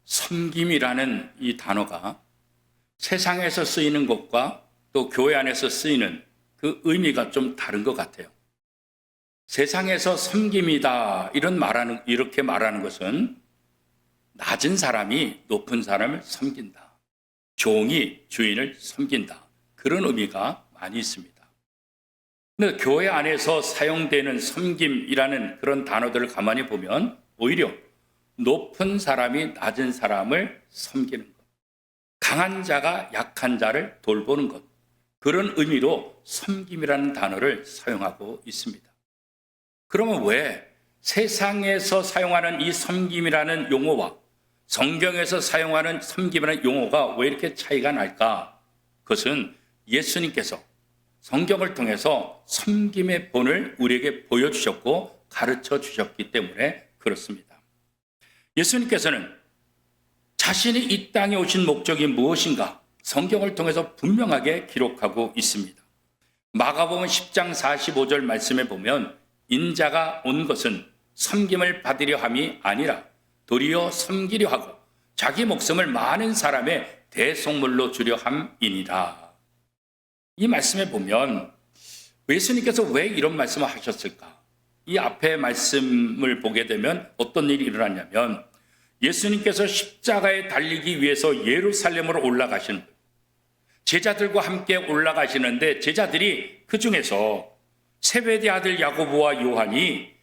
섬김이라는 이 단어가 세상에서 쓰이는 것과 또 교회 안에서 쓰이는 그 의미가 좀 다른 것 같아요. 세상에서 섬김이다 이렇게 말하는 것은 낮은 사람이 높은 사람을 섬긴다, 종이 주인을 섬긴다, 그런 의미가 많이 있습니다. 근데 교회 안에서 사용되는 섬김이라는 그런 단어들을 가만히 보면 오히려 높은 사람이 낮은 사람을 섬기는 것, 강한 자가 약한 자를 돌보는 것, 그런 의미로 섬김이라는 단어를 사용하고 있습니다. 그러면 왜 세상에서 사용하는 이 섬김이라는 용어와 성경에서 사용하는 섬김이라는 용어가 왜 이렇게 차이가 날까? 그것은 예수님께서 성경을 통해서 섬김의 본을 우리에게 보여주셨고 가르쳐 주셨기 때문에 그렇습니다. 예수님께서는 자신이 이 땅에 오신 목적이 무엇인가 성경을 통해서 분명하게 기록하고 있습니다. 마가복음 10장 45절 말씀에 보면 인자가 온 것은 섬김을 받으려 함이 아니라 도리어 섬기려 하고 자기 목숨을 많은 사람의 대속물로 주려 함이니라. 이 말씀에 보면 예수님께서 왜 이런 말씀을 하셨을까? 이 앞에 말씀을 보게 되면 어떤 일이 일어났냐면 예수님께서 십자가에 달리기 위해서 예루살렘으로 올라가시는 거예요. 제자들과 함께 올라가시는데 제자들이 그 중에서 세베대 아들 야고보와 요한이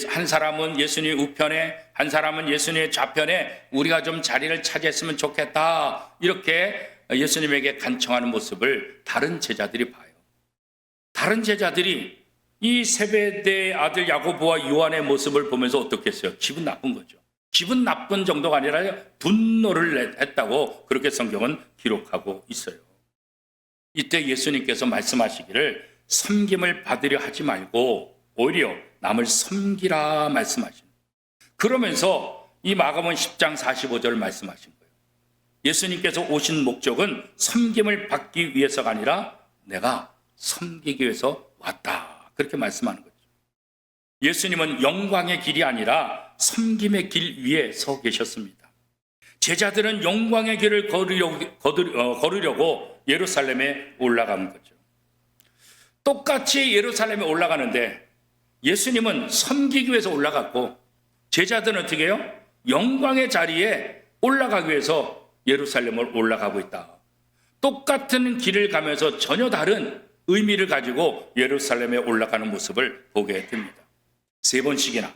한 사람은 예수님 우편에 한 사람은 예수님의 좌편에 우리가 좀 자리를 차지했으면 좋겠다 이렇게 예수님에게 간청하는 모습을 다른 제자들이 봐요. 다른 제자들이 이 세베대 아들 야고보와 요한의 모습을 보면서 어떻게 했어요? 기분 나쁜 거죠. 기분 나쁜 정도가 아니라 분노를 했다고 그렇게 성경은 기록하고 있어요. 이때 예수님께서 말씀하시기를 섬김을 받으려 하지 말고 오히려 남을 섬기라 말씀하신 그러면서 이 마가복음 10장 45절을 말씀하신 거예요. 예수님께서 오신 목적은 섬김을 받기 위해서가 아니라 내가 섬기기 위해서 왔다 그렇게 말씀하는 거죠. 예수님은 영광의 길이 아니라 섬김의 길 위에 서 계셨습니다. 제자들은 영광의 길을 걸으려고 예루살렘에 올라간 거죠. 똑같이 예루살렘에 올라가는데 예수님은 섬기기 위해서 올라갔고 제자들은 어떻게 해요? 영광의 자리에 올라가기 위해서 예루살렘을 올라가고 있다. 똑같은 길을 가면서 전혀 다른 의미를 가지고 예루살렘에 올라가는 모습을 보게 됩니다. 3번씩이나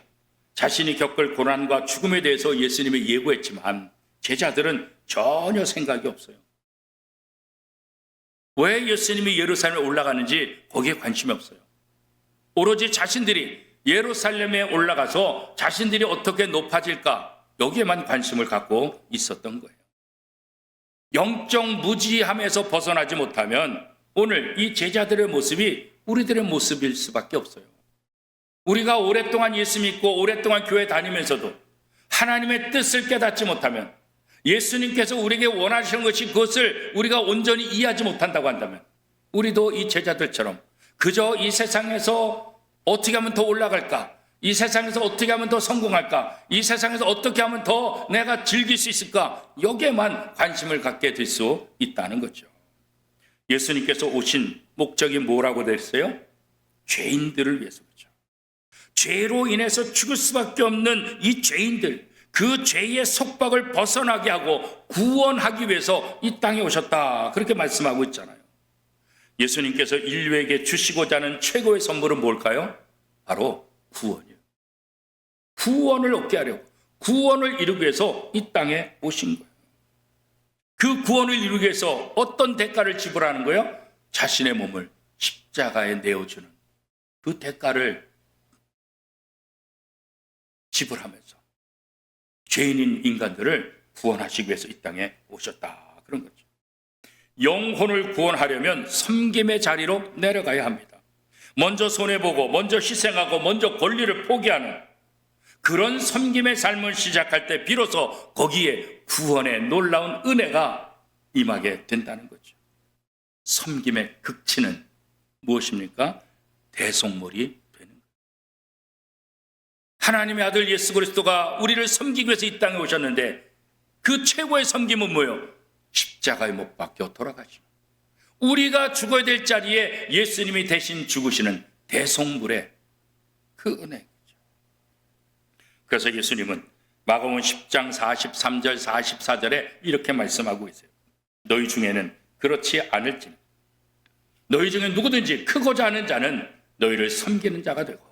자신이 겪을 고난과 죽음에 대해서 예수님이 예고했지만 제자들은 전혀 생각이 없어요. 왜 예수님이 예루살렘에 올라가는지 거기에 관심이 없어요. 오로지 자신들이 예루살렘에 올라가서 자신들이 어떻게 높아질까 여기에만 관심을 갖고 있었던 거예요. 영적 무지함에서 벗어나지 못하면 오늘 이 제자들의 모습이 우리들의 모습일 수밖에 없어요. 우리가 오랫동안 예수 믿고 오랫동안 교회 다니면서도 하나님의 뜻을 깨닫지 못하면 예수님께서 우리에게 원하시는 것이 그것을 우리가 온전히 이해하지 못한다고 한다면 우리도 이 제자들처럼 그저 이 세상에서 어떻게 하면 더 올라갈까? 이 세상에서 어떻게 하면 더 성공할까? 이 세상에서 어떻게 하면 더 내가 즐길 수 있을까? 여기에만 관심을 갖게 될 수 있다는 거죠. 예수님께서 오신 목적이 뭐라고 됐어요? 죄인들을 위해서 그렇죠. 죄로 인해서 죽을 수밖에 없는 이 죄인들, 그 죄의 속박을 벗어나게 하고 구원하기 위해서 이 땅에 오셨다. 그렇게 말씀하고 있잖아요. 예수님께서 인류에게 주시고자 하는 최고의 선물은 뭘까요? 바로 구원이에요. 구원을 얻게 하려고, 구원을 이루기 위해서 이 땅에 오신 거예요. 그 구원을 이루기 위해서 어떤 대가를 지불하는 거예요? 자신의 몸을 십자가에 내어주는 그 대가를 지불하면서 죄인인 인간들을 구원하시기 위해서 이 땅에 오셨다. 그런 거죠. 영혼을 구원하려면 섬김의 자리로 내려가야 합니다. 먼저 손해보고 먼저 희생하고 먼저 권리를 포기하는 그런 섬김의 삶을 시작할 때 비로소 거기에 구원의 놀라운 은혜가 임하게 된다는 거죠. 섬김의 극치는 무엇입니까? 대속물이 되는 거예요. 하나님의 아들 예수 그리스도가 우리를 섬기기 위해서 이 땅에 오셨는데 그 최고의 섬김은 뭐예요? 십자가에 못 박혀 돌아가시는, 우리가 죽어야 될 자리에 예수님이 대신 죽으시는 대속물의 그 은혜죠. 그래서 예수님은 마가복음 10장 43절 44절에 이렇게 말씀하고 계세요. 너희 중에는 그렇지 않을지, 너희 중에 누구든지 크고자 하는 자는 너희를 섬기는 자가 되고,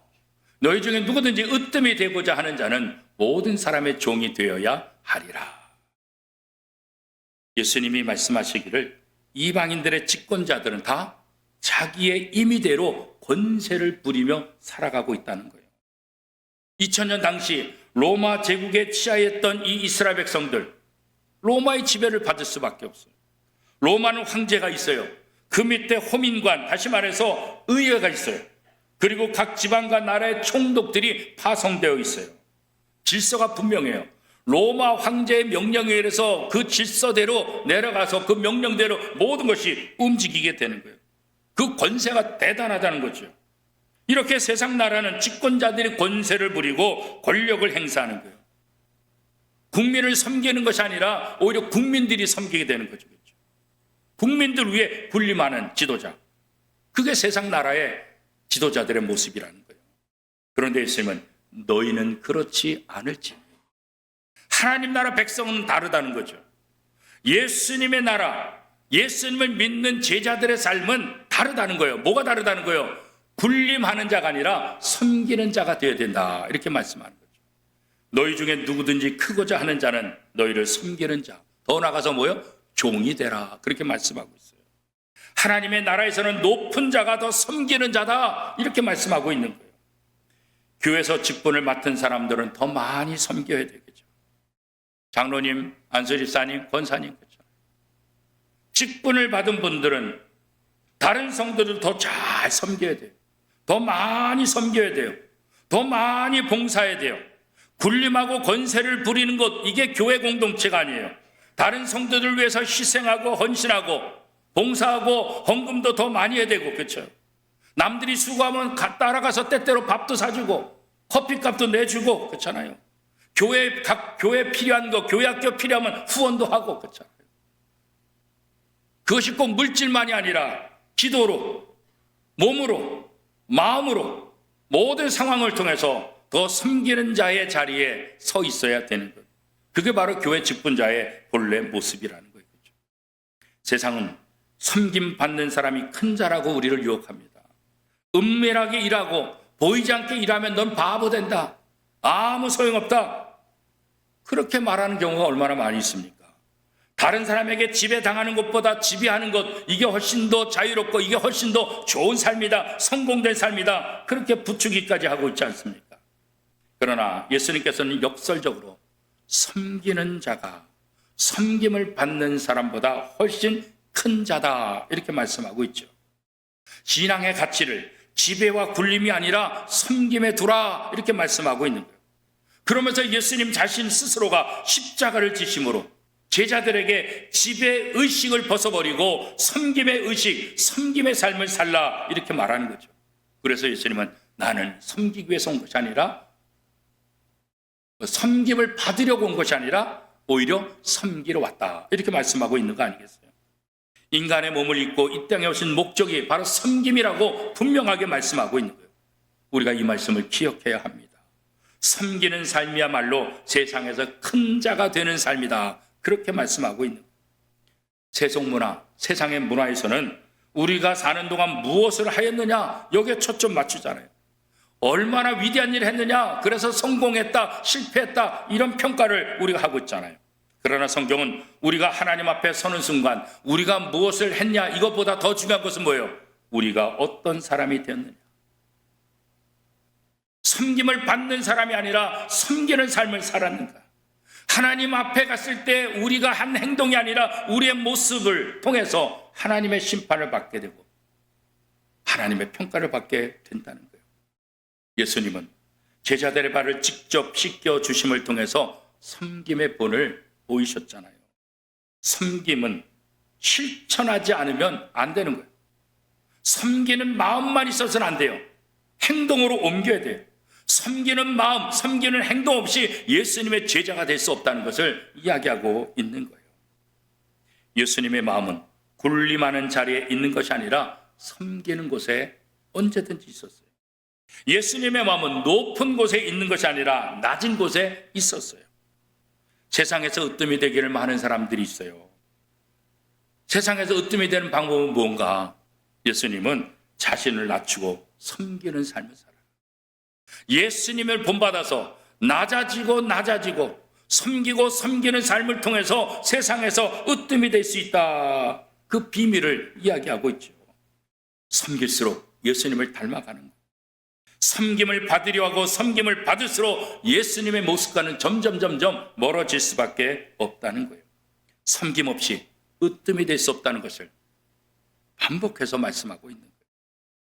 너희 중에 누구든지 으뜸이 되고자 하는 자는 모든 사람의 종이 되어야 하리라. 예수님이 말씀하시기를 이방인들의 집권자들은 다 자기의 임의대로 권세를 부리며 살아가고 있다는 거예요. 2000년 당시 로마 제국에 취하였던 이 이스라엘 백성들, 로마의 지배를 받을 수밖에 없어요. 로마는 황제가 있어요. 그 밑에 호민관, 다시 말해서 의회가 있어요. 그리고 각 지방과 나라의 총독들이 파송되어 있어요. 질서가 분명해요. 로마 황제의 명령에 의해서 그 질서대로 내려가서 그 명령대로 모든 것이 움직이게 되는 거예요. 그 권세가 대단하다는 거죠. 이렇게 세상 나라는 집권자들이 권세를 부리고 권력을 행사하는 거예요. 국민을 섬기는 것이 아니라 오히려 국민들이 섬기게 되는 거죠. 국민들 위에 군림하는 지도자, 그게 세상 나라의 지도자들의 모습이라는 거예요. 그런데 예수님은 너희는 그렇지 않을지, 하나님 나라 백성은 다르다는 거죠. 예수님의 나라, 예수님을 믿는 제자들의 삶은 다르다는 거예요. 뭐가 다르다는 거예요? 군림하는 자가 아니라 섬기는 자가 되어야 된다, 이렇게 말씀하는 거죠. 너희 중에 누구든지 크고자 하는 자는 너희를 섬기는 자, 더 나아가서 뭐요? 종이 되라, 그렇게 말씀하고 있어요. 하나님의 나라에서는 높은 자가 더 섬기는 자다, 이렇게 말씀하고 있는 거예요. 교회에서 직분을 맡은 사람들은 더 많이 섬겨야 되겠죠. 장로님, 안수집사님, 권사님, 그렇죠. 직분을 받은 분들은 다른 성도들 더 잘 섬겨야 돼요. 더 많이 섬겨야 돼요. 더 많이 봉사해야 돼요. 군림하고 권세를 부리는 것, 이게 교회 공동체가 아니에요. 다른 성도들 위해서 희생하고 헌신하고 봉사하고 헌금도 더 많이 해야 되고, 그렇죠. 남들이 수고하면 따라가서 때때로 밥도 사주고 커피값도 내주고, 그렇잖아요. 각 교회 필요한 거, 교회 학교 필요하면 후원도 하고, 그렇잖아요. 그것이 꼭 물질만이 아니라 기도로, 몸으로, 마음으로 모든 상황을 통해서 더 섬기는 자의 자리에 서 있어야 되는 것. 그게 바로 교회 직분자의 본래 모습이라는 거예요. 세상은 섬김받는 사람이 큰 자라고 우리를 유혹합니다. 은밀하게 일하고 보이지 않게 일하면 넌 바보 된다, 아무 소용없다, 그렇게 말하는 경우가 얼마나 많이 있습니까? 다른 사람에게 지배당하는 것보다 지배하는 것, 이게 훨씬 더 자유롭고 이게 훨씬 더 좋은 삶이다, 성공된 삶이다, 그렇게 부추기까지 하고 있지 않습니까? 그러나 예수님께서는 역설적으로 섬기는 자가 섬김을 받는 사람보다 훨씬 큰 자다, 이렇게 말씀하고 있죠. 신앙의 가치를 지배와 군림이 아니라 섬김에 두라, 이렇게 말씀하고 있는 거예요. 그러면서 예수님 자신 스스로가 십자가를 지심으로 제자들에게 지배의식을 벗어버리고 섬김의 의식, 섬김의 삶을 살라, 이렇게 말하는 거죠. 그래서 예수님은 나는 섬기기 위해서 온 것이 아니라, 섬김을 받으려고 온 것이 아니라 오히려 섬기러 왔다, 이렇게 말씀하고 있는 거 아니겠어요? 인간의 몸을 입고 이 땅에 오신 목적이 바로 섬김이라고 분명하게 말씀하고 있는 거예요. 우리가 이 말씀을 기억해야 합니다. 섬기는 삶이야말로 세상에서 큰 자가 되는 삶이다, 그렇게 말씀하고 있는 거예요. 세속문화, 세상의 문화에서는 우리가 사는 동안 무엇을 하였느냐, 여기에 초점 맞추잖아요. 얼마나 위대한 일을 했느냐, 그래서 성공했다, 실패했다, 이런 평가를 우리가 하고 있잖아요. 그러나 성경은 우리가 하나님 앞에 서는 순간 우리가 무엇을 했냐, 이것보다 더 중요한 것은 뭐예요? 우리가 어떤 사람이 되었느냐. 섬김을 받는 사람이 아니라 섬기는 삶을 살았는가. 하나님 앞에 갔을 때 우리가 한 행동이 아니라 우리의 모습을 통해서 하나님의 심판을 받게 되고 하나님의 평가를 받게 된다는 거예요. 예수님은 제자들의 발을 직접 씻겨 주심을 통해서 섬김의 본을 보이셨잖아요. 섬김은 실천하지 않으면 안 되는 거예요. 섬기는 마음만 있어서는 안 돼요. 행동으로 옮겨야 돼요. 섬기는 마음, 섬기는 행동 없이 예수님의 제자가 될 수 없다는 것을 이야기하고 있는 거예요. 예수님의 마음은 군림하는 자리에 있는 것이 아니라 섬기는 곳에 언제든지 있었어요. 예수님의 마음은 높은 곳에 있는 것이 아니라 낮은 곳에 있었어요. 세상에서 으뜸이 되기를 많은 사람들이 있어요. 세상에서 으뜸이 되는 방법은 뭔가? 예수님은 자신을 낮추고 섬기는 삶을 살아요. 예수님을 본받아서 낮아지고 섬기고 섬기는 삶을 통해서 세상에서 으뜸이 될 수 있다. 그 비밀을 이야기하고 있죠. 섬길수록 예수님을 닮아가는 거예요. 섬김을 받으려 하고 섬김을 받을수록 예수님의 모습과는 점점 멀어질 수밖에 없다는 거예요. 섬김 없이 으뜸이 될 수 없다는 것을 반복해서 말씀하고 있는 거예요.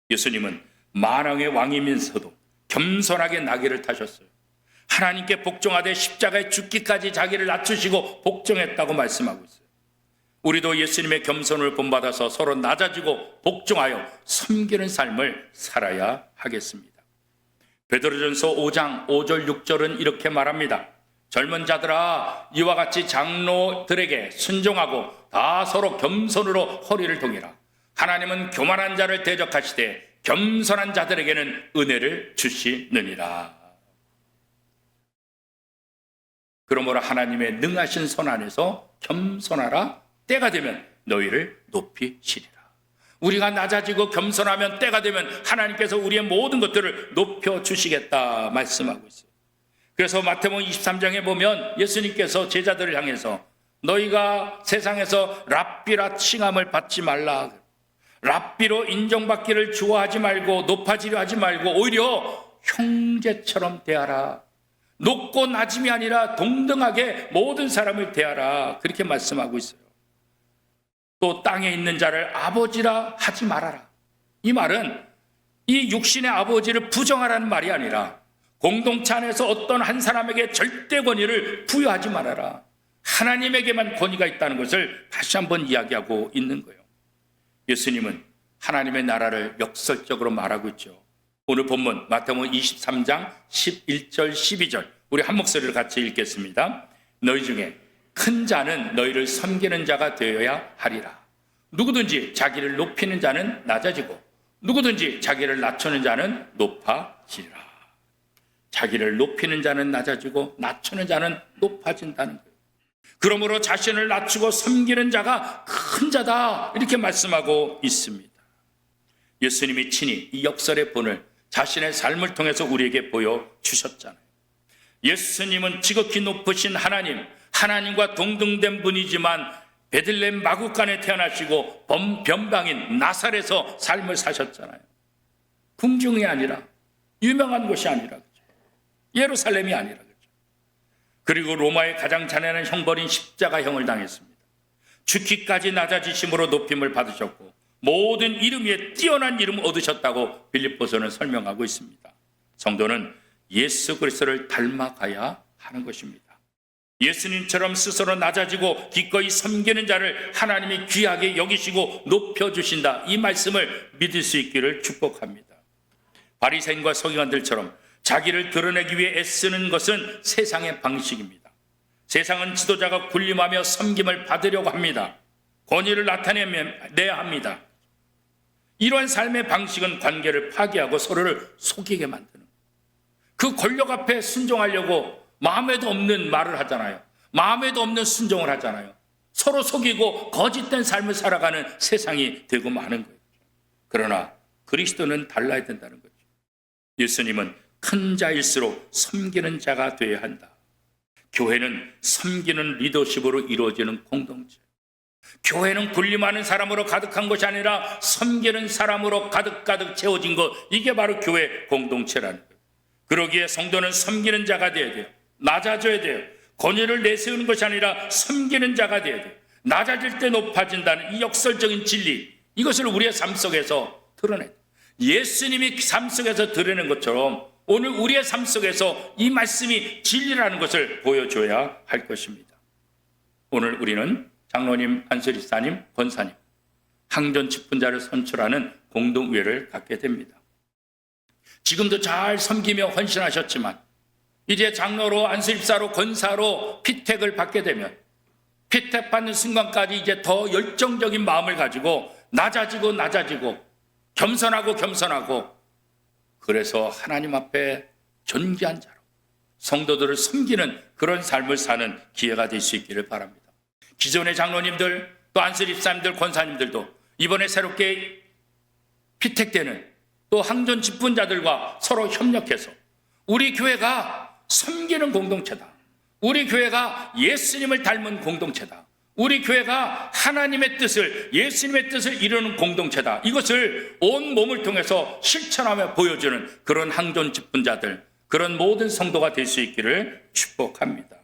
예수님은 만왕의 왕이면서도 겸손하게 나귀를 타셨어요. 하나님께 복종하되 십자가에 죽기까지 자기를 낮추시고 복종했다고 말씀하고 있어요. 우리도 예수님의 겸손을 본받아서 서로 낮아지고 복종하여 섬기는 삶을 살아야 하겠습니다. 베드로전서 5장 5절 6절은 이렇게 말합니다. 젊은 자들아, 이와 같이 장로들에게 순종하고 다 서로 겸손으로 허리를 동이라. 하나님은 교만한 자를 대적하시되 겸손한 자들에게는 은혜를 주시느니라. 그러므로 하나님의 능하신 손 안에서 겸손하라. 때가 되면 너희를 높이시리라. 우리가 낮아지고 겸손하면 때가 되면 하나님께서 우리의 모든 것들을 높여주시겠다 말씀하고 있어요. 그래서 마태복음 23장에 보면 예수님께서 제자들을 향해서 너희가 세상에서 랍비라 칭함을 받지 말라. 랍비로 인정받기를 좋아하지 말고 높아지려 하지 말고 오히려 형제처럼 대하라. 높고 낮음이 아니라 동등하게 모든 사람을 대하라. 그렇게 말씀하고 있어요. 또 땅에 있는 자를 아버지라 하지 말아라. 이 말은 이 육신의 아버지를 부정하라는 말이 아니라 공동체 안에서 어떤 한 사람에게 절대 권위를 부여하지 말아라. 하나님에게만 권위가 있다는 것을 다시 한번 이야기하고 있는 거예요. 예수님은 하나님의 나라를 역설적으로 말하고 있죠. 오늘 본문 마태복음 23장 11절 12절 우리 한 목소리를 같이 읽겠습니다. 너희 중에 큰 자는 너희를 섬기는 자가 되어야 하리라. 누구든지 자기를 높이는 자는 낮아지고 누구든지 자기를 낮추는 자는 높아지리라. 자기를 높이는 자는 낮아지고 낮추는 자는 높아진다는 거예요. 그러므로 자신을 낮추고 섬기는 자가 큰 자다 이렇게 말씀하고 있습니다. 예수님이 친히 이 역설의 본을 자신의 삶을 통해서 우리에게 보여주셨잖아요. 예수님은 지극히 높으신 하나님과 동등된 분이지만 베들레헴 마구간에 태어나시고 변방인 나사렛에서 삶을 사셨잖아요. 궁중이 아니라 유명한 곳이 아니라 그렇죠. 예루살렘이 아니라 그렇죠. 그리고 로마의 가장 잔인한 형벌인 십자가형을 당했습니다. 죽기까지 낮아지심으로 높임을 받으셨고 모든 이름 위에 뛰어난 이름을 얻으셨다고 빌립보서는 설명하고 있습니다. 성도는 예수 그리스도를 닮아가야 하는 것입니다. 예수님처럼 스스로 낮아지고 기꺼이 섬기는 자를 하나님이 귀하게 여기시고 높여주신다. 이 말씀을 믿을 수 있기를 축복합니다. 바리새인과 서기관들처럼 자기를 드러내기 위해 애쓰는 것은 세상의 방식입니다. 세상은 지도자가 군림하며 섬김을 받으려고 합니다. 권위를 나타내야 합니다. 이러한 삶의 방식은 관계를 파괴하고 서로를 속이게 만드는 그 권력 앞에 순종하려고 마음에도 없는 말을 하잖아요. 마음에도 없는 순종을 하잖아요. 서로 속이고 거짓된 삶을 살아가는 세상이 되고 마는 거예요. 그러나 그리스도는 달라야 된다는 거죠. 예수님은 큰 자일수록 섬기는 자가 되어야 한다. 교회는 섬기는 리더십으로 이루어지는 공동체. 교회는 군림하는 사람으로 가득한 것이 아니라 섬기는 사람으로 가득 채워진 것. 이게 바로 교회 공동체라는 거예요. 그러기에 성도는 섬기는 자가 되어야 돼요. 낮아져야 돼요. 권위를 내세우는 것이 아니라 섬기는 자가 되어야 돼요. 낮아질 때 높아진다는 이 역설적인 진리, 이것을 우리의 삶 속에서 드러내야 돼요. 예수님이 삶 속에서 드러낸 것처럼 오늘 우리의 삶 속에서 이 말씀이 진리라는 것을 보여줘야 할 것입니다. 오늘 우리는 장로님, 안수리사님, 권사님, 항전 직분자를 선출하는 공동의회를 갖게 됩니다. 지금도 잘 섬기며 헌신하셨지만 이제 장로로, 안수집사로, 권사로 피택을 받게 되면 피택받는 순간까지 이제 더 열정적인 마음을 가지고 낮아지고 겸손하고 그래서 하나님 앞에 존귀한 자로 성도들을 섬기는 그런 삶을 사는 기회가 될 수 있기를 바랍니다. 기존의 장로님들, 또 안수집사님들, 권사님들도 이번에 새롭게 피택되는 또 항존 직분자들과 서로 협력해서 우리 교회가 섬기는 공동체다. 우리 교회가 예수님을 닮은 공동체다. 우리 교회가 하나님의 뜻을, 예수님의 뜻을 이루는 공동체다. 이것을 온 몸을 통해서 실천하며 보여주는 그런 항존 직분자들, 그런 모든 성도가 될 수 있기를 축복합니다.